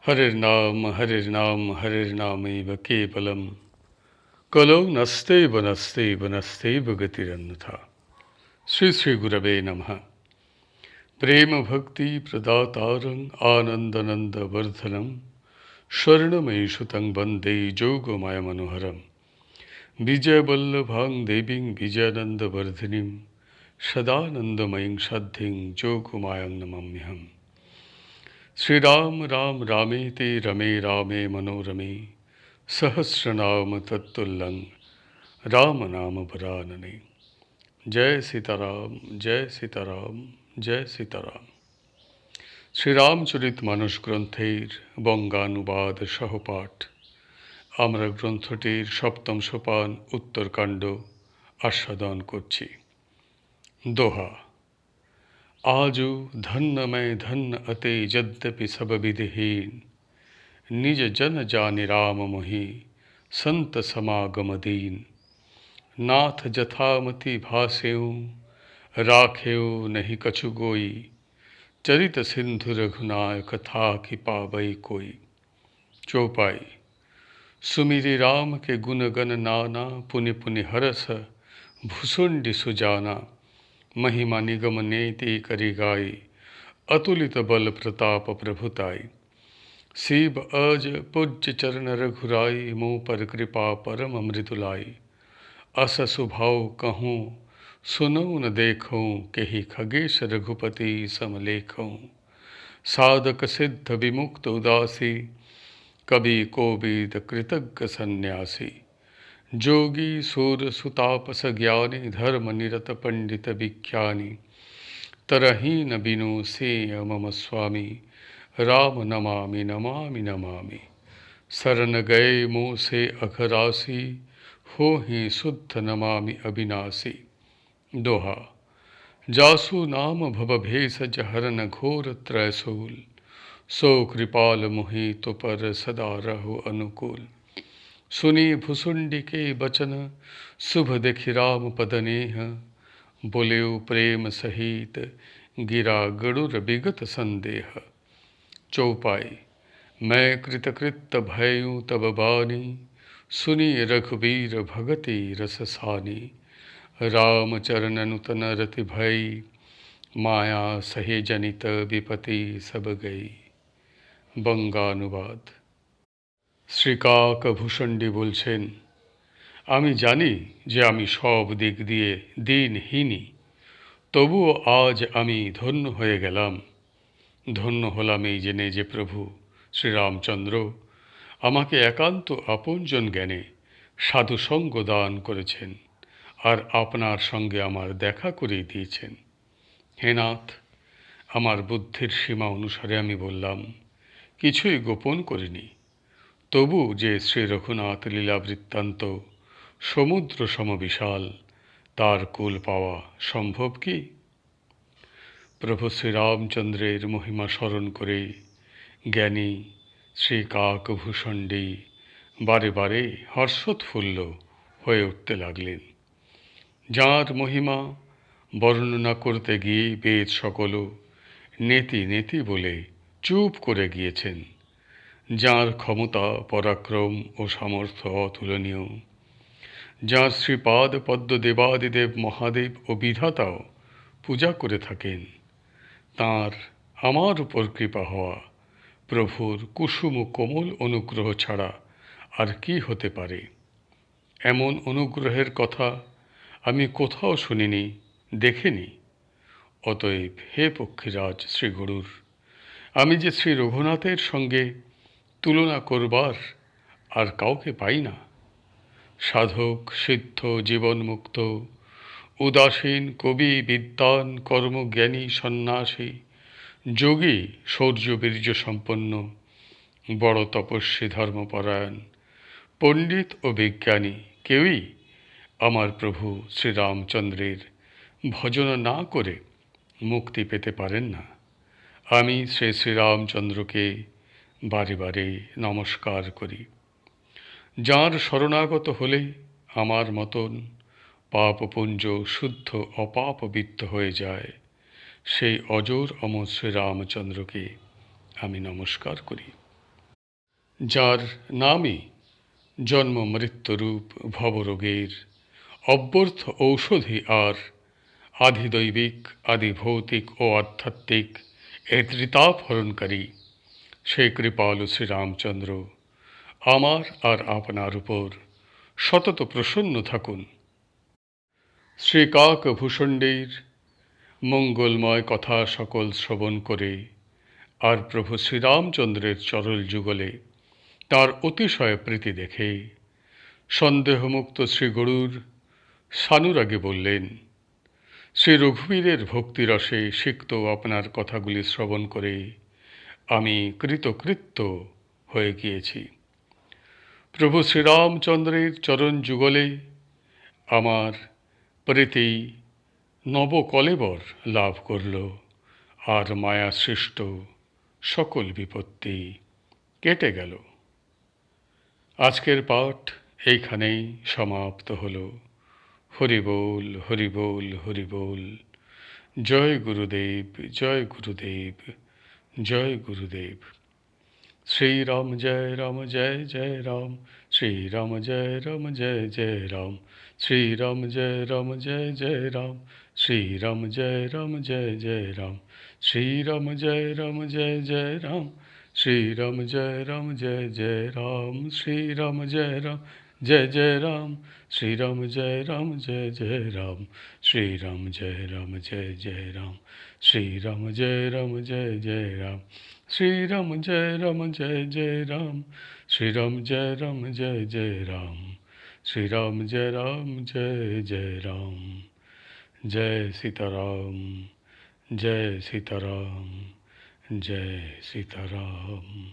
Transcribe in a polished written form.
हरिर्नाम हरिर्नामैव केवलम कलौ नस्तेव नस्तेव नस्तेव गतिरन्यथा। श्री श्री गुरवे नमः। प्रेम भक्ति प्रदातारं आनंदनंद वर्धनम स्वर्णमयी सुतं वंदे जोगमाया मनोहरम। विजय वल्लभां देवीं विजयानंद वर्धिनीं सदानंदमयीं सद्धिं जोगमायां नमाम्यहम्। श्री राम राम रामेति रमे रामे मनोरमे सहस्रनाम तत्तुल्यं राम नाम वरानने। जय सीताराम जय सीताराम जय सीताराम। শ্রীরামচরিত মানস গ্রন্থের বঙ্গানুবাদ সহপাঠ। আমরা গ্রন্থটির সপ্তম সোপান উত্তরকাণ্ড আস্বাদন করছি। দোহা। आजु धन्य मैं धन्य अते यद्यपि सब विधिहीन निज जन जानि राम मोहि संत समागम दीन। नाथ जथामति भासेऊ राखेऊ नहीं कछु गोई चरित सिंधु रघुनाय कथा की पावई कोई। चौपाई। सुमिरि राम के गुण गण नाना पुनि पुनि हरस भुसुंडि सुजाना महिमा निगम नेति करि गाई अतुलित बल प्रताप प्रभुताई। शिव अज पूज्य चरण रघुराई मुँह पर कृपा परम अमृतुलाई। अस सुभाव कहूँ सुनऊ न देखूँ केहि खगेश रघुपति समलेखूँ। साधक सिद्ध विमुक्त उदासी कवि कोविद कृतज्ञ सन्यासी। जोगी सूर सुतापस ज्ञानी धर्म निरत पंडित विख्यानी। तरहीन बिनु से मम स्वामी राम नमामि नमामि नमामि। शरण गए मुँह से अघरासी हो ही शुद्ध नमामि अविनाशी। दोहा। जासु नाम भव भेषज हरन घोर त्रैशूल सो कृपाल मुहि तो पर सदा रहो अनुकूल। सुनी भुसुंडी के बचन शुभ देखि राम पद नेह बोलेउ प्रेम सहित गिरा गरुर विगत संदेह। चौपाई। मैं कृतकृत भयउ तब बानी सुनी रघुबीर भगति रस सानी। राम चरण नूतन रति भई माया सहे जनित विपति सब गई। বঙ্গানুবাদ। শ্রীকাকভূষণ্ডী বলছেন, আমি জানি যে আমি সব দিক দিয়ে দিনহীনই, তবুও আজ আমি ধন্য হয়ে গেলাম। ধন্য হলাম এই জেনে যে প্রভু শ্রীরামচন্দ্র আমাকে একান্ত আপনজন জ্ঞানে সাধুসঙ্গ দান করেছেন আর আপনার সঙ্গে আমার দেখা করিয়ে দিয়েছেন। হে নাথ, আমার বুদ্ধির সীমা অনুসারে আমি বললাম, কিছুই গোপন করিনি। তবু যে শ্রী রঘুনাথ লীলা বৃত্তান্ত সমুদ্র সমবিশাল, তার কুল পাওয়া সম্ভব কি? প্রভু শ্রীরামচন্দ্রের মহিমা স্মরণ করে জ্ঞানী শ্রী কাকভূষণ্ডী বারে বারে হর্ষোৎফুল্ল হয়ে উঠতে লাগলেন। যাঁর মহিমা বর্ণনা করতে গিয়ে বেদ সকল নেতি নেতি বলে চুপ করে গিয়েছেন, যাঁর ক্ষমতা পরাক্রম ও সামর্থ্য অতুলনীয়, যাঁর শ্রীপাদ পদ্ম দেবাদিদেব মহাদেব ও বিধাতাও পূজা করে থাকেন, তাঁর আমার উপর কৃপা হওয়া প্রভুর কুসুম ও কোমল অনুগ্রহ ছাড়া আর কি হতে পারে? এমন অনুগ্রহের কথা আমি কোথাও শুনিনি, দেখিনি। অতএব হে পক্ষীরাজ শ্রী গরুর, আমি যে শ্রী রঘুনাথের সঙ্গে তুলনা করবার আর কাউকে পাই না। সাধক সিদ্ধ জীবনমুক্ত উদাসীন কবি বিদ্বান কর্মজ্ঞানী সন্ন্যাসী যোগী শৌর্য বীর্য সম্পন্ন বড় তপস্বী ধর্মপরায়ণ পণ্ডিত ও বিজ্ঞানী কেউই আমার প্রভু শ্রীরামচন্দ্রের ভজন না করে মুক্তি পেতে পারেন না। আমি শ্রী শ্রীরামচন্দ্রকে বারে বারে নমস্কার করি। যাঁর শরণাগত হলে আমার মতন পাপপুঞ্জ শুদ্ধ অপাপবিত্ত হয়ে যায়, সেই অজর অমর শ্রীরামচন্দ্রকে আমি নমস্কার করি। যার নামই জন্ম মৃত্যুরূপ ভবরোগের অব্যর্থ ঔষধি আর আধিদৈবিক আদিভৌতিক ও আধ্যাত্মিক এ ত্রিতাপ হরণকারী সেই কৃপালু শ্রীরামচন্দ্র আমার আর আপনার উপর সতত প্রসন্ন থাকুন। শ্রীকাকভূষণ্ডীর মঙ্গলময় কথা সকল শ্রবণ করে আর প্রভু শ্রীরামচন্দ্রের চরল যুগলে তার অতিশয় প্রীতি দেখে সন্দেহমুক্ত শ্রীগুরুর সানুরাগে বললেন, শ্রী রঘুবীরের ভক্তিরসে সিক্ত আপনার কথাগুলি শ্রবণ করে আমি কৃতকৃত্য হয়ে গিয়েছি। প্রভু শ্রীরামচন্দ্রের চরণ যুগলে আমার প্রীতি নবকলেবর লাভ করল আর মায়া সৃষ্ট সকল বিপত্তি কেটে গেল। আজকের পাঠ এইখানেই সমাপ্ত হল। হরি বল, হরি বল, হরি বল। জয় গুরুদেব, জয় গুরুদেব, জয় গুরুদেব। শ্রীরাম জয় রাম, জয় জয় রাম। শ্রীরাম জয় রাম, জয় জয় রাম। শ্রীরাম জয় রাম, জয় জয় রাম। শ্রীরাম জয় রাম, জয় জয় রাম। শ্রীরাম জয় রাম, জয় জয় রাম। শ্রীরাম জয় রাম, জয় জয় রাম। শ্রীরাম জয় রাম, জয় জয় রাম। শ্রীরাম জয় রাম, জয় জয় রাম। শ্রীরাম জয় রাম, জয় জয় রাম। শ্রীরাম জয় রাম, জয় জয় রাম। শ্রীরাম জয় রাম, জয় জয় রাম। শ্রীরাম জয় রাম, জয় জয় রাম। শ্রীরাম জয় রাম, জয় জয় রাম। জয় সীতারাম, জয় সীতারাম, জয় সীতারাম।